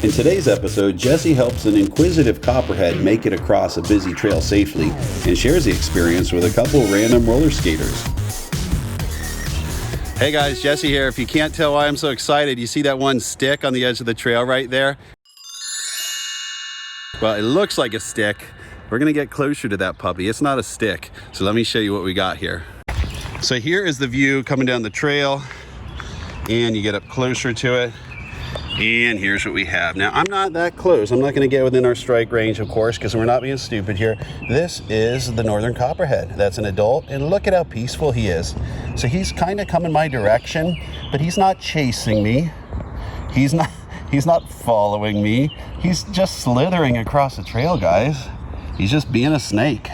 In today's episode, Jesse helps an inquisitive copperhead make it across a busy trail safely and shares the experience with a couple random roller skaters. Hey guys, Jesse here. If you can't tell why I'm so excited, you see that one stick on the edge of the trail right there? Well, it looks like a stick. We're gonna get closer to that puppy. It's not a stick. So let me show you what we got here. So here is the view coming down the trail, and you get up closer to it. And here's what we have. Now, I'm not that close. I'm not gonna get within our strike range, of course, because we're not being stupid here. This is the northern copperhead. That's an adult, and look at how peaceful he is. So he's kind of coming my direction, but he's not chasing me. He's not following me. He's just slithering across the trail, guys. He's just being a snake.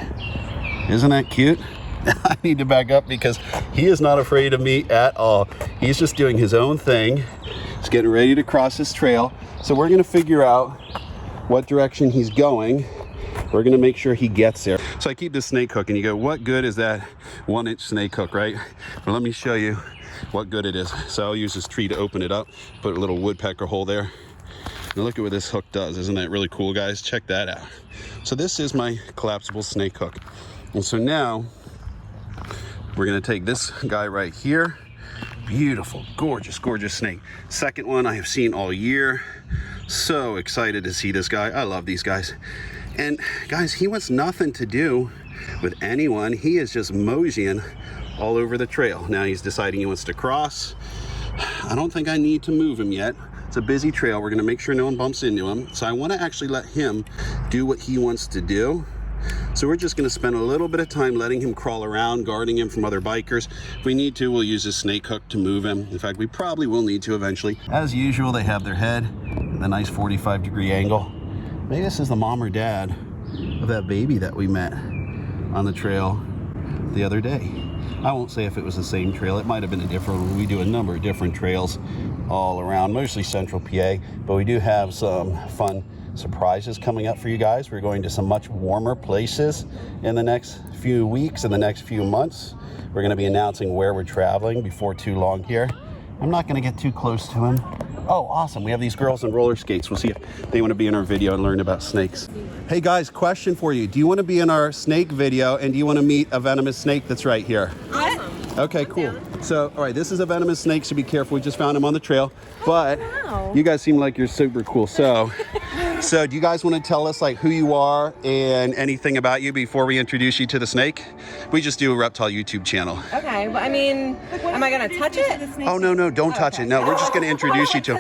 Isn't that cute? I need to back up because he is not afraid of me at all. He's just doing his own thing. He's getting ready to cross this trail. So we're gonna figure out what direction he's going. We're gonna make sure he gets there. So I keep this snake hook and you go, what good is that 1-inch snake hook, right? Well, let me show you what good it is. So I'll use this tree to open it up, put a little woodpecker hole there. And look at what this hook does. Isn't that really cool, guys? Check that out. So this is my collapsible snake hook. And so now we're gonna take this guy right here. Beautiful, gorgeous, gorgeous snake. Second one I have seen all year. So excited to see this guy. I love these guys. And guys, he wants nothing to do with anyone. He is just moseying all over the trail. Now he's deciding he wants to cross. I don't think I need to move him yet. It's a busy trail. We're gonna make sure no one bumps into him. So I wanna actually let him do what he wants to do. So we're just gonna spend a little bit of time letting him crawl around, guarding him from other bikers. If we need to, we'll use a snake hook to move him. In fact, we probably will need to eventually. As usual, they have their head at a nice 45-degree angle. Maybe this is the mom or dad of that baby that we met on the trail the other day. I won't say if it was the same trail. It might have been a different one. We do a number of different trails all around, mostly central PA, but we do have some fun surprises coming up for you guys. We're going to some much warmer places in the next few weeks, in the next few months. We're going to be announcing where we're traveling before too long here. I'm not going to get too close to him. Oh, awesome. We have these girls on roller skates. We'll see if they want to be in our video and learn about snakes. Hey guys, question for you. Do you want to be in our snake video, and do you want to meet a venomous snake that's right here? Awesome. Okay, cool. So, all right, this is a venomous snake, so be careful. We just found him on the trail. But you guys seem like you're super cool. So do you guys want to tell us like who you are and anything about you before we introduce you to the snake? We just do a Reptile YouTube channel. Okay, but I mean, am I gonna touch it? Oh, no, don't touch it. No, we're just gonna introduce you to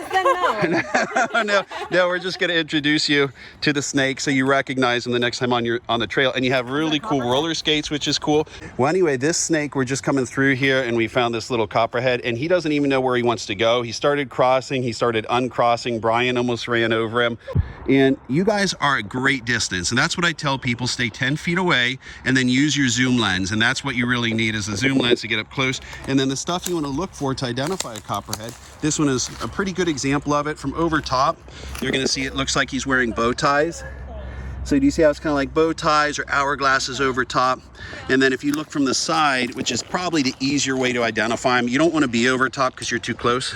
No, we're just gonna introduce you to the snake so you recognize him the next time on the trail. And you have really cool roller skates, which is cool. Well, anyway, this snake, we're just coming through here and we found this little copperhead, and he doesn't even know where he wants to go. He started crossing, he started uncrossing. Brian almost ran over him. And you guys are at great distance, and that's what I tell people: stay 10 feet away and then use your zoom lens. And that's what you really need, is a zoom lens to get up close. And then the stuff you want to look for to identify a copperhead, this one is a pretty good example of it. From over top, you're going to see it looks like he's wearing bow ties. So do you see how it's kind of like bow ties or hourglasses over top? And then if you look from the side, which is probably the easier way to identify him, you don't want to be over top because you're too close.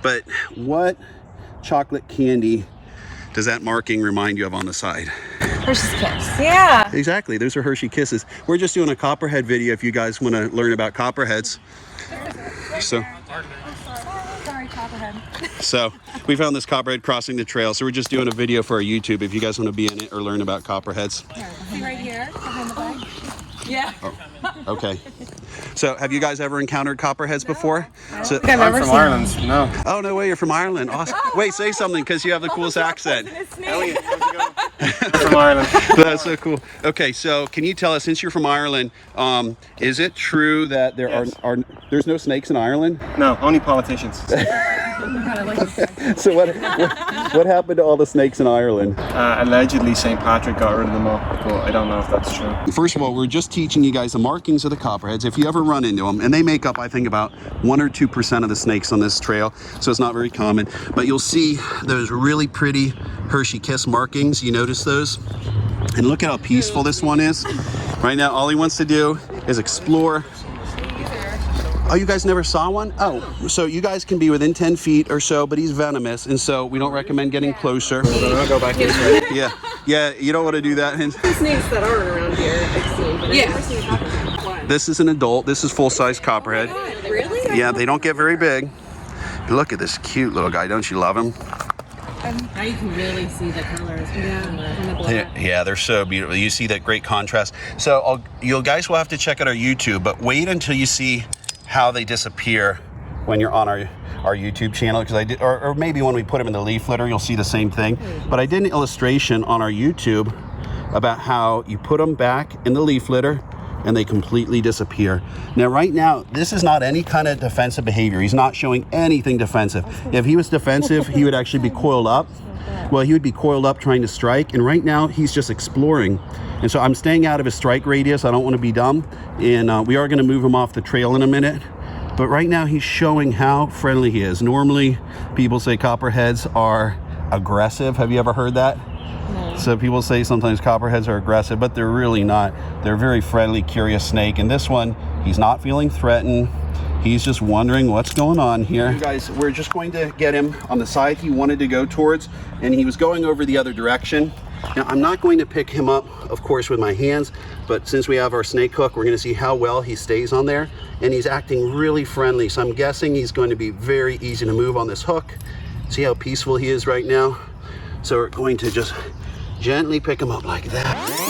But what chocolate candy does that marking remind you of on the side? Hershey's Kiss. Yeah. Exactly. Those are Hershey Kisses. We're just doing a Copperhead video if you guys want to learn about Copperheads. So we found this Copperhead crossing the trail. So we're just doing a video for our YouTube if you guys want to be in it or learn about Copperheads. See right here, behind the bike? Yeah. Oh, okay. So have you guys ever encountered Copperheads before? So, I'm from Ireland. No. Oh, no way, you're from Ireland. Awesome. Wait, say something because you have the coolest accent. Elliot, how's it going? I'm from Ireland. That's so cool. Okay, so can you tell us, since you're from Ireland, is it true that there's no snakes in Ireland? No, only politicians. So what happened to all the snakes in Ireland? Allegedly, St. Patrick got rid of them all, but I don't know if that's true. First of all, we're just teaching you guys the markings of the copperheads. If you ever run into them, and they make up, I think, about 1 or 2% of the snakes on this trail, so it's not very common, but you'll see those really pretty Hershey Kiss markings. You notice those? And look at how peaceful this one is. Right now, all he wants to do is explore. Oh, you guys never saw one? Oh, so you guys can be within 10 feet or so, but he's venomous, and so we don't recommend getting closer. I'll go back this way. Yeah, you don't want to do that. Snakes that aren't around here, I've seen, but I've never seen a copperhead. This is an adult. This is full-size copperhead. Oh my God, really? Yeah, they don't get very big. Look at this cute little guy. Don't you love him? Now you can really see the colors. Yeah. Yeah, they're so beautiful. You see that great contrast. So you guys will have to check out our YouTube, but wait until you see how they disappear when you're on our YouTube channel, because I did, or maybe when we put them in the leaf litter, you'll see the same thing. But I did an illustration on our YouTube about how you put them back in the leaf litter and they completely disappear. Now, right now, this is not any kind of defensive behavior. He's not showing anything defensive. If he was defensive, he would actually be coiled up. Well, he would be coiled up trying to strike, and right now he's just exploring. And so I'm staying out of his strike radius. I don't want to be dumb, and we are going to move him off the trail in a minute. But right now he's showing how friendly he is. Normally, people say copperheads are aggressive. Have you ever heard that? No. So people say sometimes copperheads are aggressive, but they're really not. They're a very friendly, curious snake. And this one, he's not feeling threatened. He's just wondering what's going on here. You guys, we're just going to get him on the side he wanted to go towards, and he was going over the other direction. Now, I'm not going to pick him up, of course, with my hands, but since we have our snake hook, we're going to see how well he stays on there, and he's acting really friendly. So I'm guessing he's going to be very easy to move on this hook. See how peaceful he is right now? So we're going to just gently pick him up like that.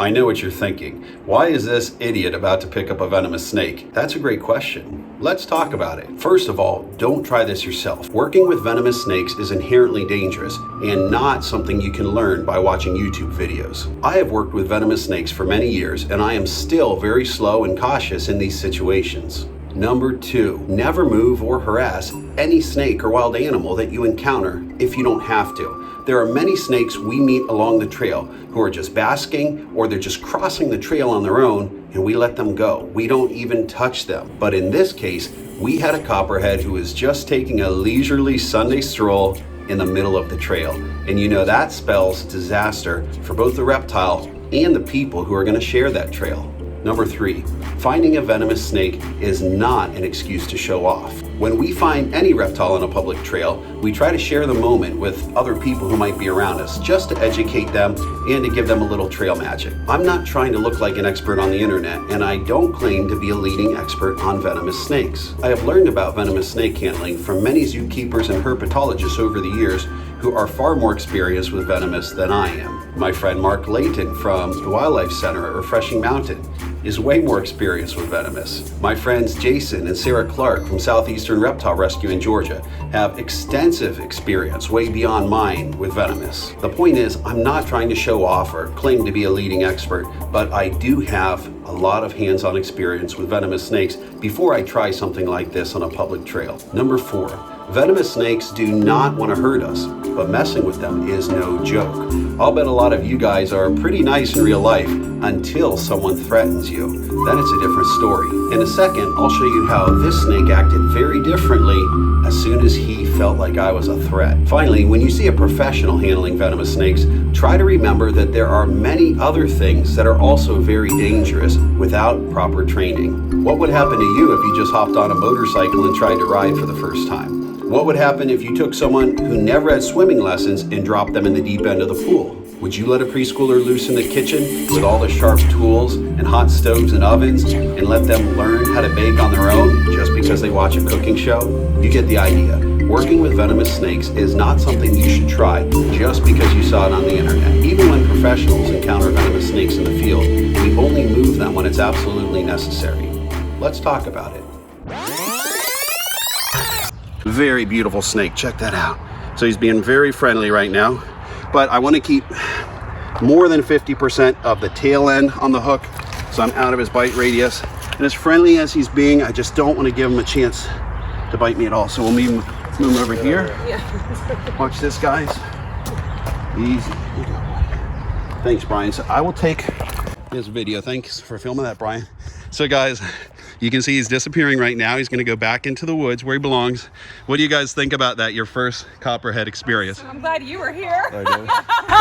I know what you're thinking. Why is this idiot about to pick up a venomous snake? That's a great question. Let's talk about it. First of all, don't try this yourself. Working with venomous snakes is inherently dangerous and not something you can learn by watching YouTube videos. I have worked with venomous snakes for many years, and I am still very slow and cautious in these situations. Number 2, never move or harass any snake or wild animal that you encounter if you don't have to. There are many snakes we meet along the trail who are just basking, or they're just crossing the trail on their own, and we let them go. We don't even touch them. But in this case, we had a copperhead who was just taking a leisurely Sunday stroll in the middle of the trail. And you know that spells disaster for both the reptile and the people who are going to share that trail. Number 3, finding a venomous snake is not an excuse to show off. When we find any reptile on a public trail, we try to share the moment with other people who might be around us, just to educate them and to give them a little trail magic. I'm not trying to look like an expert on the internet, and I don't claim to be a leading expert on venomous snakes. I have learned about venomous snake handling from many zookeepers and herpetologists over the years who are far more experienced with venomous than I am. My friend Mark Layton from the Wildlife Center at Refreshing Mountain is way more experienced with venomous. My friends Jason and Sarah Clark from Southeastern Reptile Rescue in Georgia have extensive experience, way beyond mine, with venomous. The point is, I'm not trying to show off or claim to be a leading expert, but I do have a lot of hands-on experience with venomous snakes before I try something like this on a public trail. Number 4, venomous snakes do not want to hurt us, but messing with them is no joke. I'll bet a lot of you guys are pretty nice in real life until someone threatens you. Then it's a different story. In a second, I'll show you how this snake acted very differently as soon as he felt like I was a threat. Finally, when you see a professional handling venomous snakes, try to remember that there are many other things that are also very dangerous without proper training. What would happen to you if you just hopped on a motorcycle and tried to ride for the first time? What would happen if you took someone who never had swimming lessons and dropped them in the deep end of the pool? Would you let a preschooler loose in the kitchen with all the sharp tools and hot stoves and ovens and let them learn how to bake on their own just because they watch a cooking show? You get the idea. Working with venomous snakes is not something you should try just because you saw it on the internet. Even when professionals encounter venomous snakes in the field, we only move them when it's absolutely necessary. Let's talk about it. Very beautiful snake, check that out. So he's being very friendly right now, but I want to keep more than 50% of the tail end on the hook, so I'm out of his bite radius. And as friendly as he's being, I just don't want to give him a chance to bite me at all. So we'll move him over here. Yeah. Watch this, guys. Easy. Thanks, Brian. So I will take this video. Thanks for filming that, Brian. So guys, you can see he's disappearing right now. He's going to go back into the woods where he belongs. What do you guys think about that, your first copperhead experience? I'm glad you were here. I know.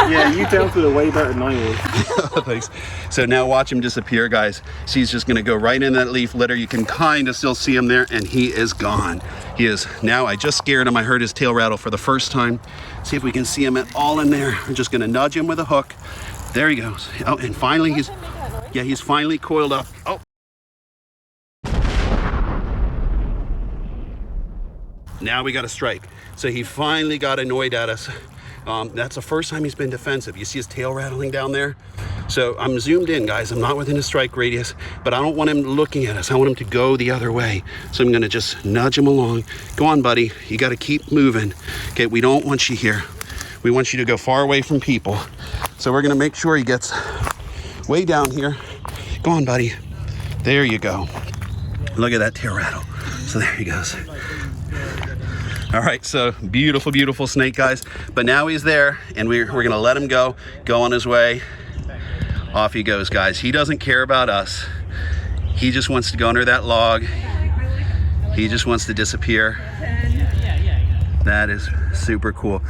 Yeah, you dealt with it way better than I would. Thanks. So now watch him disappear, guys. So he's just gonna go right in that leaf litter. You can kind of still see him there, and he is gone. He is. Now I just scared him. I heard his tail rattle for the first time. See if we can see him at all in there. I'm just gonna nudge him with a hook. There he goes. Oh, and finally he's finally coiled up. Oh. Now we got a strike. So he finally got annoyed at us. That's the first time he's been defensive. You see his tail rattling down there? So I'm zoomed in, guys. I'm not within a strike radius, but I don't want him looking at us. I want him to go the other way. So I'm gonna just nudge him along. Go on, buddy. You gotta keep moving. Okay, we don't want you here. We want you to go far away from people. So we're gonna make sure he gets way down here. Go on, buddy. There you go. Look at that tail rattle. So there he goes. All right, so beautiful, beautiful snake, guys. But now he's there, and we're gonna let him go on his way. Off he goes, guys. He doesn't care about us. He just wants to go under that log. He just wants to disappear. That is super cool.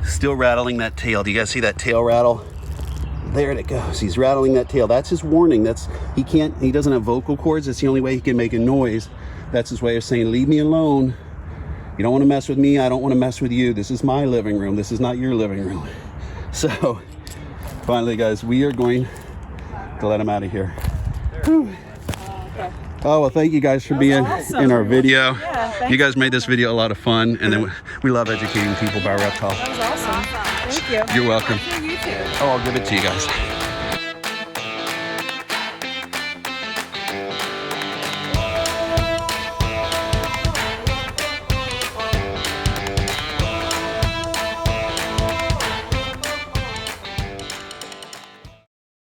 Still rattling that tail. Do you guys see that tail rattle? There it goes. He's rattling that tail. That's his warning. He doesn't have vocal cords. That's the only way he can make a noise. That's his way of saying, leave me alone. You don't want to mess with me. I don't want to mess with you. This is my living room. This is not your living room. So finally, guys, we are going to let him out of here. Whew. Oh, well, thank you guys for being in our video. Yeah, you guys made this video a lot of fun, and then we love educating people about Reptile. That was awesome. Thank you. You're welcome. You too. Oh, I'll give it to you guys.